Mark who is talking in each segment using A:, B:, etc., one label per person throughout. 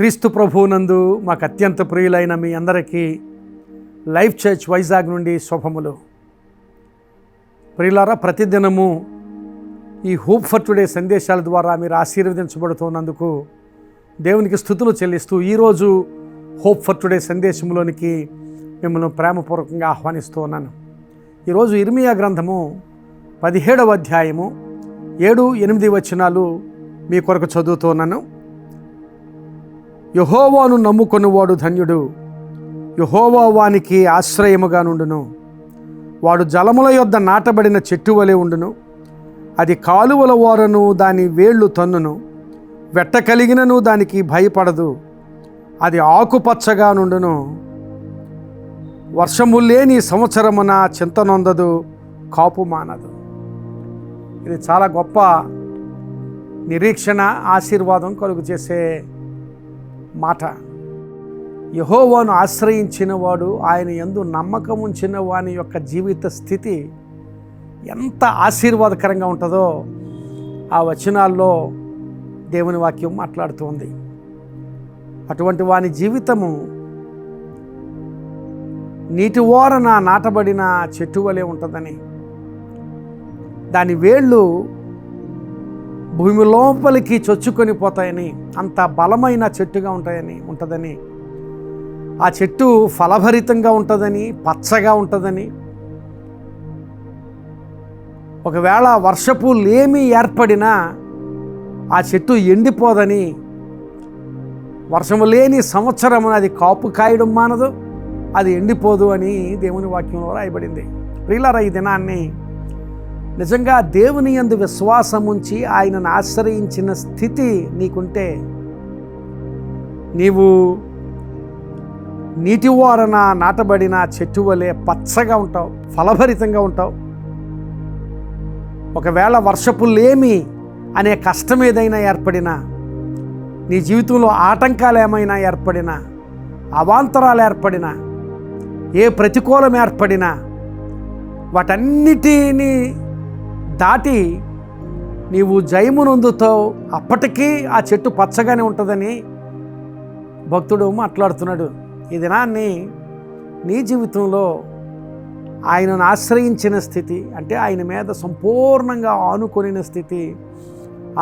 A: క్రీస్తు ప్రభువునందు మాకు అత్యంత ప్రియులైన మీ అందరికీ లైఫ్ చర్చ్ వైజాగ్ నుండి శుభములు. ప్రియులారా, ప్రతిదినము ఈ హోప్ ఫర్ టుడే సందేశాల ద్వారా మీరు ఆశీర్వదించబడుతున్నందుకు దేవునికి స్తుతులు చెల్లిస్తూ ఈరోజు హోప్ ఫర్ టుడే సందేశంలోనికి మిమ్మల్ని ప్రేమపూర్వకంగా ఆహ్వానిస్తూ ఉన్నాను. ఈరోజు ఇర్మియా గ్రంథము 17వ అధ్యాయము 7-8 వచనాలు మీ కొరకు చదువుతున్నాను. యెహోవాను నమ్ముకొనువాడు ధన్యుడు, యెహోవా వానికి ఆశ్రయముగా నుండును. వాడు జలముల యొద్ద నాటబడిన చెట్టు వలె ఉండును. అది కాలువల ఓరను దాని వేళ్ళు తన్నును. వెట్ట కలిగినను దానికి భయపడదు. అది ఆకుపచ్చగా నుండును. వర్షము లేని సంవత్సరమున చింతనొందదు, కాపు మానదు. ఇది చాలా గొప్ప నిరీక్షణ, ఆశీర్వాదం కలుగు చేసే మాట. యెహోవాను ఆశ్రయించిన వాడు, ఆయన యందు నమ్మకం ఉంచిన వాని యొక్క జీవిత స్థితి ఎంత ఆశీర్వాదకరంగా ఉంటుందో ఆ వచనాల్లో దేవుని వాక్యం మాట్లాడుతుంది. అటువంటి వాని జీవితము నీటి ఓరన నాటబడిన చెట్టు వలె ఉంటుందని, దాని వేళ్ళు భూమి లోపలికి చొచ్చుకొని పోతాయని, అంత బలమైన చెట్టుగా ఉంటుందని, ఆ చెట్టు ఫలభరితంగా ఉంటుందని, పచ్చగా ఉంటుందని, ఒకవేళ వర్షపు లేమి ఏర్పడినా ఆ చెట్టు ఎండిపోదని, వర్షము లేని సంవత్సరం అది కాపు కాయడం మానదు, అది ఎండిపోదు అని దేవుని వాక్యంలో రాయబడింది. ప్రియులారా, ఈ దినాన్ని నిజంగా దేవుని యందు విశ్వాసం ఉంచి ఆయనను ఆశ్రయించిన స్థితి నీకుంటే, నీవు నీటి ఓరన నాటబడిన చెట్టు వలె పచ్చగా ఉంటావు, ఫలభరితంగా ఉంటావు. ఒకవేళ వర్షపు లేమి అనే కష్టం ఏదైనా ఏర్పడినా, నీ జీవితంలో ఆటంకాలు ఏమైనా ఏర్పడినా, అవాంతరాలు ఏర్పడినా, ఏ ప్రతికూలం ఏర్పడినా, వాటన్నిటినీ దాటి నీవు జయమునొందుతావు. అప్పటికీ ఆ చెట్టు పచ్చగానే ఉంటుందని భక్తుడు మాట్లాడుతున్నాడు. ఈ దినాన్ని నీ జీవితంలో ఆయనను ఆశ్రయించిన స్థితి, అంటే ఆయన మీద సంపూర్ణంగా ఆనుకొనిన స్థితి,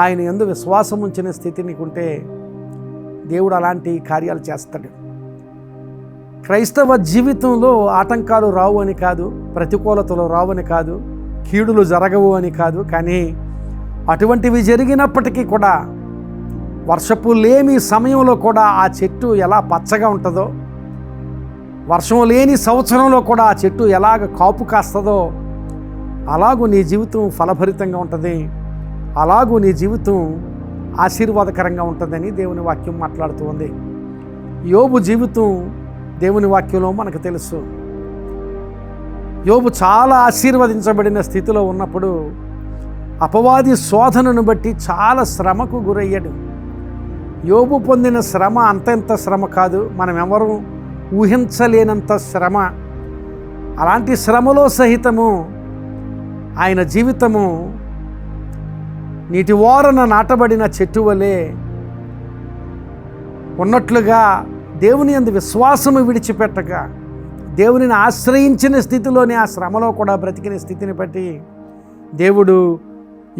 A: ఆయన యందు విశ్వాసం ఉంచిన స్థితి నీకుంటే దేవుడు అలాంటి కార్యాలు చేస్తాడు. క్రైస్తవ జీవితంలో ఆటంకాలు రావు అని కాదు, ప్రతికూలతలు రావు అని కాదు, కీడులు జరగవు అని కాదు, కానీ అటువంటివి జరిగినప్పటికీ కూడా వర్షపు లేని సమయంలో కూడా ఆ చెట్టు ఎలా పచ్చగా ఉంటుందో, వర్షం లేని సంవత్సరంలో కూడా ఆ చెట్టు ఎలాగ కాపు కాస్తుందో, అలాగూ నీ జీవితం ఫలభరితంగా ఉంటుంది, అలాగూ నీ జీవితం ఆశీర్వాదకరంగా ఉంటుందని దేవుని వాక్యం మాట్లాడుతూ ఉంది. యోబు జీవితం దేవుని వాక్యంలో మనకు తెలుసు. యోబు చాలా ఆశీర్వదించబడిన స్థితిలో ఉన్నప్పుడు అపవాది శోధనను బట్టి చాలా శ్రమకు గురయ్యాడు. యోబు పొందిన శ్రమ అంతంత శ్రమ కాదు, మనం ఎవరు ఊహించలేనంత శ్రమ. అలాంటి శ్రమలో సహితము ఆయన జీవితము నీటి ఓరన నాటబడిన చెట్టు వలె ఉన్నట్లుగా దేవుని యందు విశ్వాసము విడిచిపెట్టక, దేవునిని ఆశ్రయించిన స్థితిలోని ఆ శ్రమలో కూడా బ్రతికిన స్థితిని బట్టి దేవుడు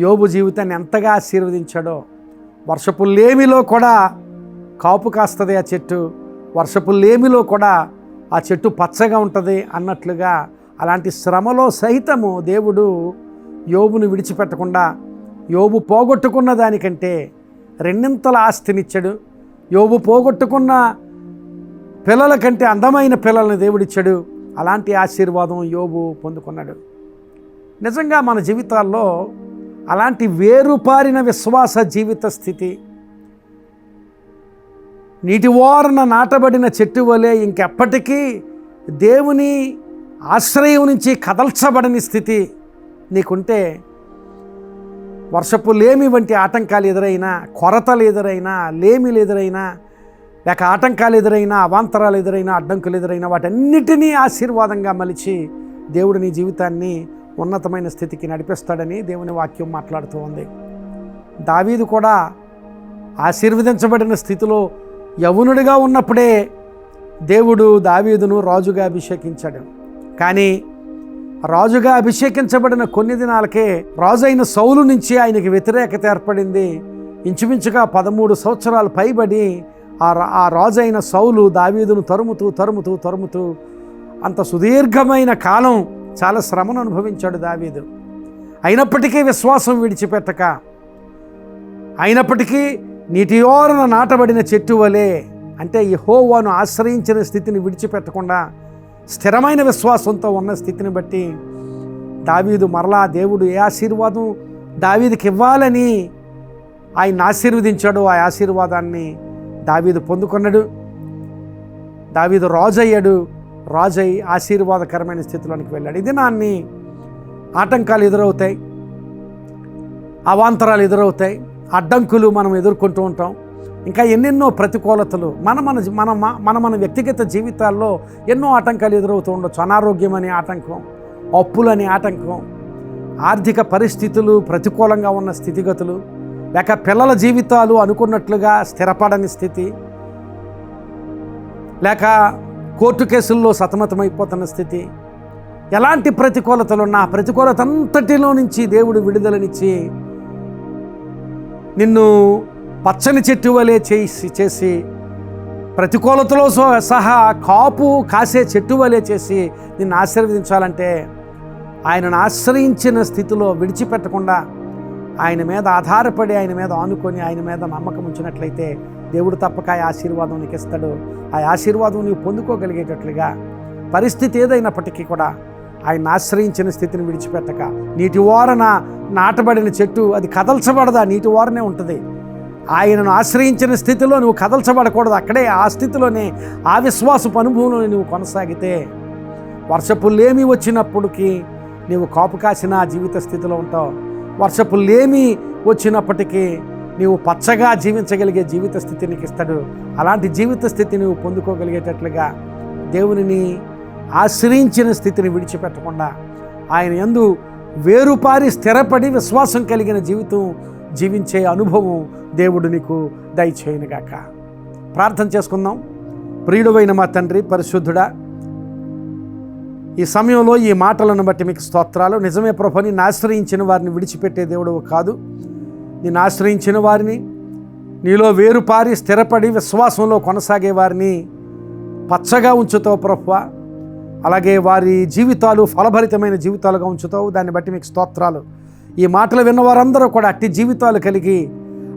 A: యోబు జీవితాన్ని ఎంతగా ఆశీర్వదించాడో. వర్షపు లేమిలో కూడా కాపు కాస్తుంది ఆ చెట్టు, వర్షపు లేమిలో కూడా ఆ చెట్టు పచ్చగా ఉంటుంది అన్నట్లుగా, అలాంటి శ్రమలో సహితము దేవుడు యోబును విడిచిపెట్టకుండా, యోబు పోగొట్టుకున్న దానికంటే రెండింతల ఆస్తినిచ్చాడు. యోబు పోగొట్టుకున్న పిల్లల కంటే అందమైన పిల్లల్ని దేవుడిచ్చాడు. అలాంటి ఆశీర్వాదం యోబు పొందుకున్నాడు. నిజంగా మన జీవితాల్లో అలాంటి వేరుపారిన విశ్వాస జీవిత స్థితి, నీటి ఓరన నాటబడిన చెట్టు వలె ఇంకెప్పటికీ దేవుని ఆశ్రయం నుంచి కదల్చబడని స్థితి నీకుంటే, వర్షపు లేమి వంటి ఆటంకాలు ఎదురైనా, కొరతలు ఎదురైనా, లేమిలు ఎదురైనా, లేక ఆటంకాలు ఎదురైనా, అవాంతరాలు ఎదురైనా, అడ్డంకులు ఎదురైనా, వాటన్నిటినీ ఆశీర్వాదంగా మలిచి దేవుడు నీ జీవితాన్ని ఉన్నతమైన స్థితికి నడిపిస్తాడని దేవుని వాక్యం మాట్లాడుతూ ఉంది. దావీదు కూడా ఆశీర్వదించబడిన స్థితిలో యవ్వనుడిగా ఉన్నప్పుడే దేవుడు దావీదును రాజుగా అభిషేకించాడు. కానీ రాజుగా అభిషేకించబడిన కొన్ని దినాలకే రాజైన సౌలు నుంచి ఆయనకి వ్యతిరేకత ఏర్పడింది. ఇంచుమించుగా 13 సంవత్సరాలు పైబడి ఆ రాజైన సౌలు దావీదును తరుముతూ అంత సుదీర్ఘమైన కాలం చాలా శ్రమను అనుభవించాడు దావీదు. అయినప్పటికీ విశ్వాసం విడిచిపెట్టక, అయినప్పటికీ నీటియోరన నాటబడిన చెట్టు వలె, అంటే యెహోవాను ఆశ్రయించిన స్థితిని విడిచిపెట్టకుండా స్థిరమైన విశ్వాసంతో ఉన్న స్థితిని బట్టి దావీదు మరలా దేవుడు ఏ ఆశీర్వాదం దావీదుకి ఇవ్వాలని ఆయన ఆశీర్వదించాడు. ఆ ఆశీర్వాదాన్ని దావీదు పొందుకున్నాడు. దావీదు రాజయ్యాడు. రాజై ఆశీర్వాదకరమైన స్థితిలోనికి వెళ్ళాడు. ఇది నాన్ని ఆటంకాలు ఎదురవుతాయి, అవాంతరాలు ఎదురవుతాయి, అడ్డంకులు మనం ఎదుర్కొంటూ ఉంటాం. ఇంకా ఎన్నెన్నో ప్రతికూలతలు మన వ్యక్తిగత జీవితాల్లో ఎన్నో ఆటంకాలు ఎదురవుతూ ఉండొచ్చు. అనారోగ్యం అనే ఆటంకం, అప్పులని ఆటంకం, ఆర్థిక పరిస్థితులు ప్రతికూలంగా ఉన్న స్థితిగతులు, లేక పిల్లల జీవితాలు అనుకున్నట్లుగా స్థిరపడని స్థితి, లేక కోర్టు కేసుల్లో సతమతమైపోతున్న స్థితి, ఎలాంటి ప్రతికూలతలున్నా ఆ ప్రతికూలత అంతటిలో నుంచి దేవుడు విడుదలనిచ్చి నిన్ను పచ్చని చెట్టు వలె చేసి ప్రతికూలతలో సహా కాపు కాసే చెట్టు వలె చేసి నిన్ను ఆశీర్వదించాలంటే ఆయనను ఆశ్రయించిన స్థితిలో విడిచిపెట్టకుండా ఆయన మీద ఆధారపడి, ఆయన మీద ఆనుకొని, ఆయన మీద నమ్మకం ఉంచినట్లయితే దేవుడు తప్పక ఆ ఆశీర్వాదం నీకు ఇస్తాడు. ఆ ఆశీర్వాదం నీవు పొందుకోగలిగేటట్లుగా పరిస్థితి ఏదైనప్పటికీ కూడా ఆయన ఆశ్రయించిన స్థితిని విడిచిపెట్టక, నీటి ఓరన నాటబడిన చెట్టు అది కదల్చబడదా, నీటి ఓరనే ఉంటుంది. ఆయనను ఆశ్రయించిన స్థితిలో నువ్వు కదల్చబడకూడదు. అక్కడే ఆ స్థితిలోనే ఆ విశ్వాసపు అనుభవంలో నువ్వు కొనసాగితే వర్షపు లేమి వచ్చినప్పటికీ నీవు కాపు కాసిన జీవిత స్థితిలో ఉంటావు. వర్షపు లేమి వచ్చినప్పటికీ నీవు పచ్చగా జీవించగలిగే జీవిత స్థితి నీకు ఇస్తాడు. అలాంటి జీవిత స్థితి నువ్వు పొందుకోగలిగేటట్లుగా దేవునిని ఆశ్రయించిన స్థితిని విడిచిపెట్టకుండా ఆయన యందు వేరుపారి స్థిరపడి విశ్వాసం కలిగిన జీవితం జీవించే అనుభవం దేవుడు నీకు దయచేయునుగాక. ప్రార్థన చేసుకుందాం. ప్రియుడైన మా తండ్రి, పరిశుద్ధుడా, ఈ సమయంలో ఈ మాటలను బట్టి మీకు స్తోత్రాలు. నిజమే ప్రభు, నిన్ను ఆశ్రయించిన వారిని విడిచిపెట్టే దేవుడు కాదు. నిన్ను ఆశ్రయించిన వారిని, నీలో వేరుపారి స్థిరపడి విశ్వాసంలో కొనసాగే వారిని పచ్చగా ఉంచుతావు ప్రభువా. అలాగే వారి జీవితాలు ఫలభరితమైన జీవితాలుగా ఉంచుతావు. దాన్ని బట్టి మీకు స్తోత్రాలు. ఈ మాటలు విన్న వారందరూ కూడా అట్టి జీవితాలు కలిగి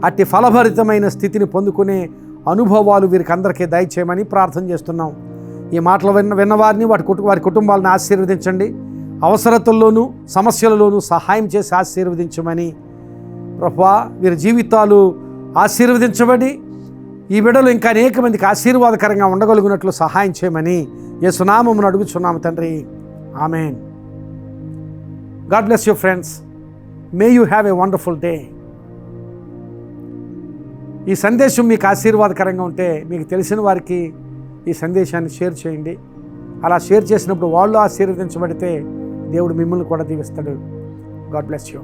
A: అట్టి ఫలభరితమైన స్థితిని పొందుకునే అనుభవాలు వీరికి అందరికీ దయచేయమని ప్రార్థన చేస్తున్నాం. ఈ మాటలు విన్నవారిని వారి కుటుంబాలను ఆశీర్వదించండి. అవసరతల్లోనూ సమస్యలలోనూ సహాయం చేసి ఆశీర్వదించమని ప్రభువా, వీరి జీవితాలు ఆశీర్వదించబడి ఈ బిడ్డలు ఇంకా అనేక మందికి ఆశీర్వాదకరంగా ఉండగలిగినట్లు సహాయం చేయమని యేసు నామమున అడుగుచున్నాము తండ్రి. ఆమేన్. God bless you friends. May you have a wonderful day. ఈ సందేశం మీకు ఆశీర్వాదకరంగా ఉంటే మీకు తెలిసిన వారికి ఈ సందేశాన్ని షేర్ చేయండి. అలా షేర్ చేసినప్పుడు వాళ్ళు ఆశీర్వదించబడితే దేవుడు మిమ్మల్ని కూడా దీవిస్తాడు. God bless you.